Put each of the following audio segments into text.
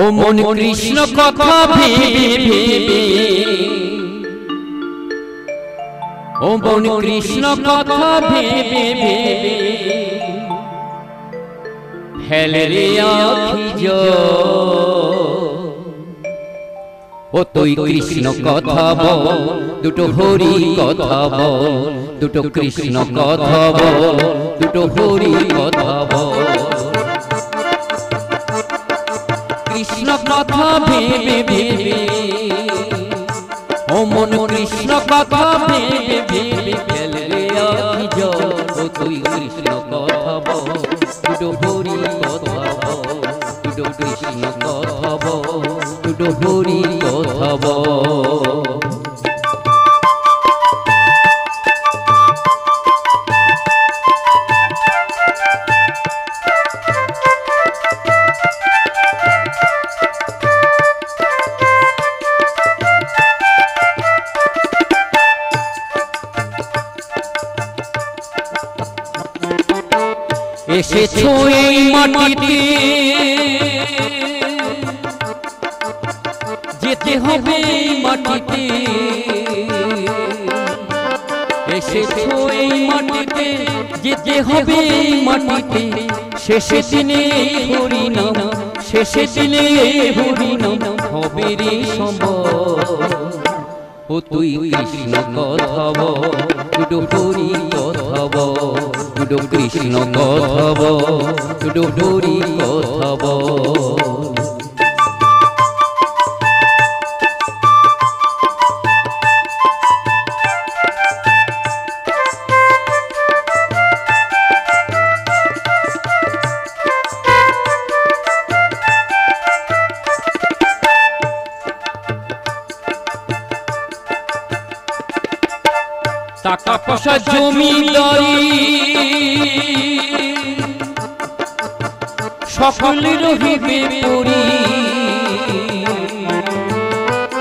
ও মন কৃষ্ণ কথা ভেবে ভেবে, ও মন কৃষ্ণ কথা ভেবে ভেবে ফেলে রে আখি জল। ও তুই কৃষ্ণ কথা বল, দুটো হরি কথা বল, দুটো কৃষ্ণ কথা বল, দুটো হরি কথা বল। কৃষ্ণ কথা ভেবে ভেবে, ও মন কৃষ্ণ কথা ভেবে ভেবে ফেলে রে আখি জল। ও তুই কৃষ্ণ কথা বল, দুটো হরি কথা বল, দুটো কৃষ্ণ কথা বল, দুটো হরি কথা বল। এসেছো এই মাটিতে, যেতে হবে এই মাটিতে। এসেছো এই মাটিতে, যেতে হবে এই মাটিতে। শেষে দিনে হরি নাম, শেষে দিনে হরি নাম হবে রে সম্ভব। ও তুই কৃষ্ণ কথা বল, দুটো হরি কথা বল, দুটো কৃষ্ণ কথা বল, দুটো হরি কথা বল। টাকা পয়সা জমিদারি সকলের রহিবে পরি।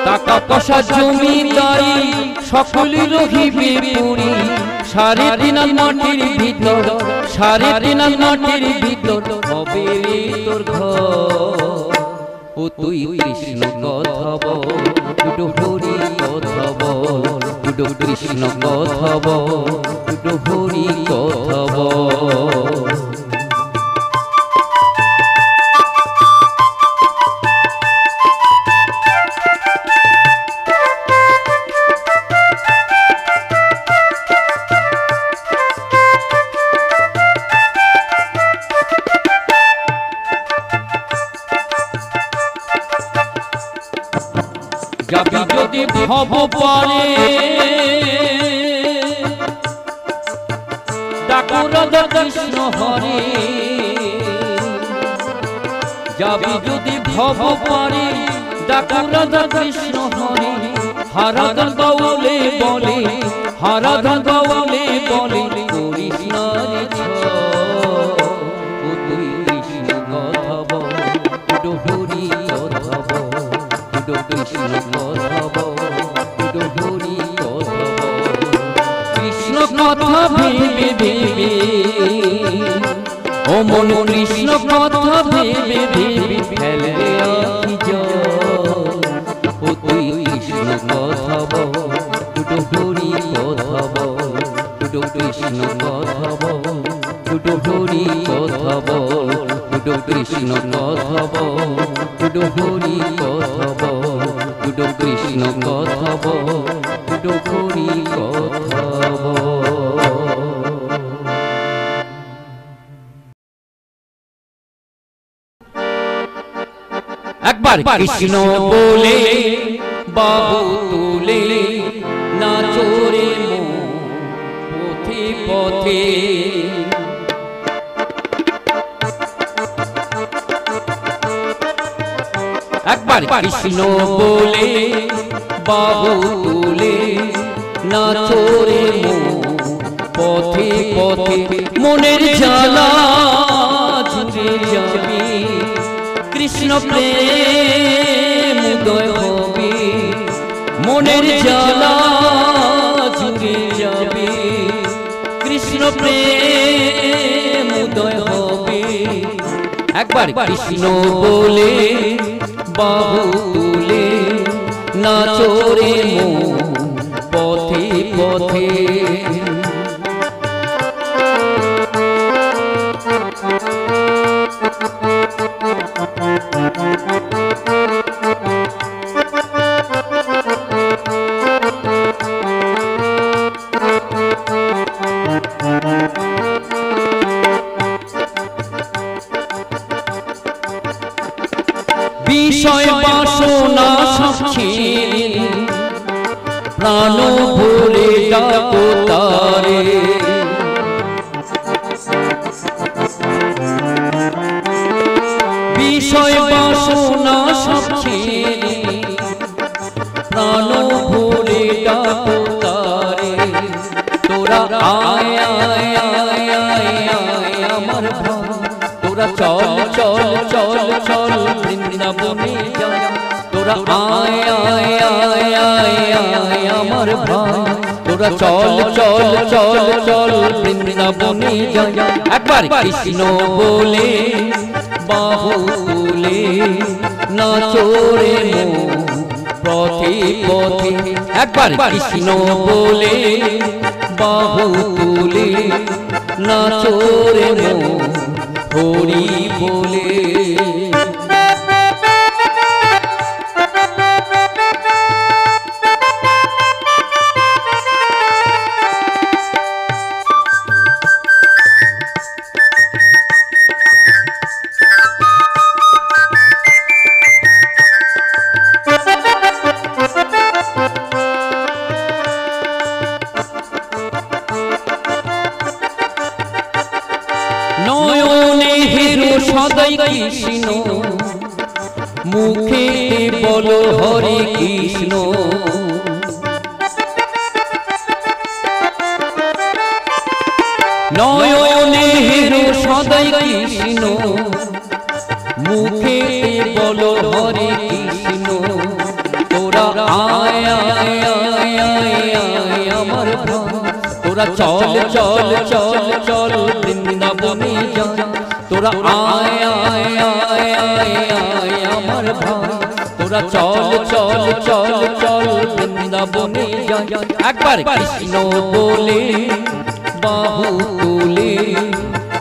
টাকা পয়সা জমিদারি সকলের রহিবে পরি। সাড়ে তিন মাটির ভিতর, সাড়ে তিন মাটির ভিতর হবে রে তোর ঘর। ও তুই কৃষ্ণ কথা বল, দুটো হরি কথা বল, দুটো কৃষ্ণ কথা বল, দুটো হরি কথা বল। যাবি যদি ভব পারে, ডাকো রাধা কৃষ্ণ হরে। যাবি যদি ভব পারে, ডাকো রাধা কৃষ্ণ হরে। হারাধন গাওলে বলে, হারাধন গাওলে বলে কৃষ্ণের ছল। ও তুই কৃষ্ণ কথা বল, দুটো হরি কথা বল, দুটো কৃষ্ণ কথা বল, দুটো হরি কথা বল। কৃষ্ণ কথা ভেবে ভেবে, ও মন কৃষ্ণ কথা ভেবে ভেবে ফেলে আখি জল। ও তুই কৃষ্ণ কথা বল, দুটো হরি কথা বল, দুটো কৃষ্ণ কথা বল, দুটো হরি কথা বল, দুটো কৃষ্ণ কথা বল, দুটো হরি কথা বল, দুটো কৃষ্ণ কথা বল, দুটো হরি কথা বল। একবার কৃষ্ণ বলে বাবু তুলে নাচো রে মন পথে পথে। একবার কৃষ্ণ বলে বাবু তুলে নাচো রে মন পথে পথে। মনের জ্বালা জুড়ে যাবে, কৃষ্ণ প্রেম উদয় হবে। মনের জ্বালা জুড়ে যাবে, কৃষ্ণ প্রেম উদয় হবে। একবার কৃষ্ণ বলে বাহু তুলে নাচো রে মন পথে পথে। বিষয় বাসনা সব ছেড়ে প্রাণ ভরে ডাকো তারে। বিষয় বাসনা সব ছেড়ে প্রাণ ভরে ডাকো তারে। তোরা আয় আয় আয় আয় আয় আমার ভাই, তোরা চল চল চল চল বৃন্দাবনে যা। তোরা আয় আয় আয় আয় আয় আমার ভাই, তোরা চল চল চল চল বৃন্দাবনে যা। একবার কৃষ্ণ বলে বাহু তুলে নাচো রে মন পথে পথে। একবার কৃষ্ণ বলে বাহু তুলে নাচো রে মন হরি বলে। নয়নে হেরো সদাই কৃষ্ণ, মুখে বলো হরে কৃষ্ণ। নয়নে হেরো সদাই কৃষ্ণ, মুখে বলো হরে কৃষ্ণ। তোরা আয় আয় আয় আয় আয় আমার ভাই, তোরা চল চল চল চল বৃন্দাবনে যা। তোরা আয় আয় আয় আয় আয় আমার ভাই, তোরা চল চল চল চল বৃন্দাবনে যা। একবার কৃষ্ণ বলে বাহু তুলে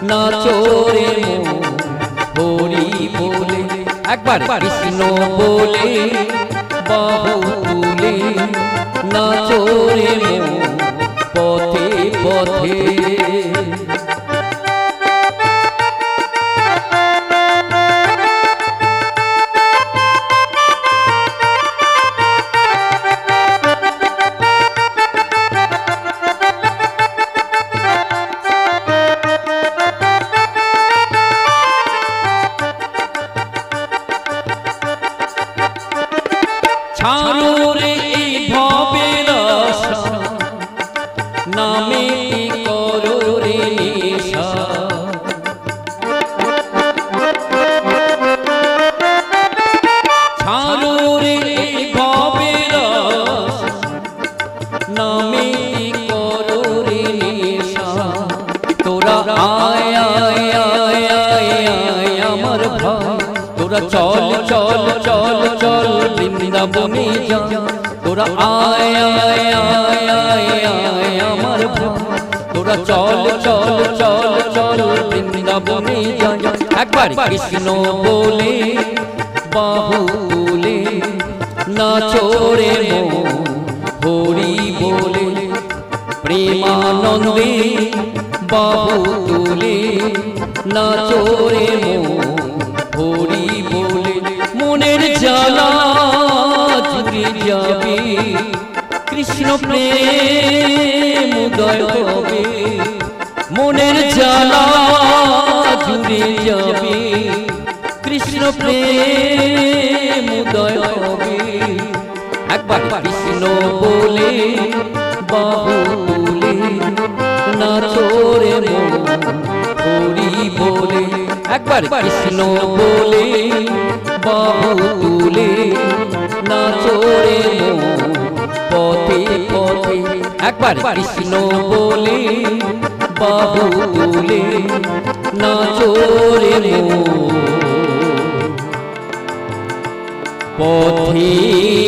নাচো রে মন হরি বলে। একবার কৃষ্ণ বলে বাহু তুলে নাচো রে মন পথে পথে। ছাড়ো রে এই ভবের আশা, নামে করো রে নেশা। ছাড়ো রে এই ভবের আশা, নামে করো রে নেশা। তোরা আয় আয় আয় আয় আয় আমার ভাই, তোরা চল চল চল চল বৃন্দাবনে যা। তোরা আয় আয় আয় আয় আয় আমার ভাই, তোরা চল চল চল চল বৃন্দাবনে যা। একবার কৃষ্ণ বলে বাহু তুলে নাচো রে মন হরি বলে। প্রেমানন্দে বাহু তুলে নাচো রে মন হরি বলে। মনের জ্বালা জুড়ে যাবে, কৃষ্ণ প্রেম উদয় হবে। মনের জ্বালা জুড়ে যাবে, কৃষ্ণ প্রেম উদয় হবে। একবার কৃষ্ণ বলে বাহু তুলে নাচো রে মন হরি বলে। একবার কৃষ্ণ বলে বাহু তুলে নাচো রে মন পথে পথে। একবার কৃষ্ণ বলে বাহু তুলে নাচো রে মন। পথে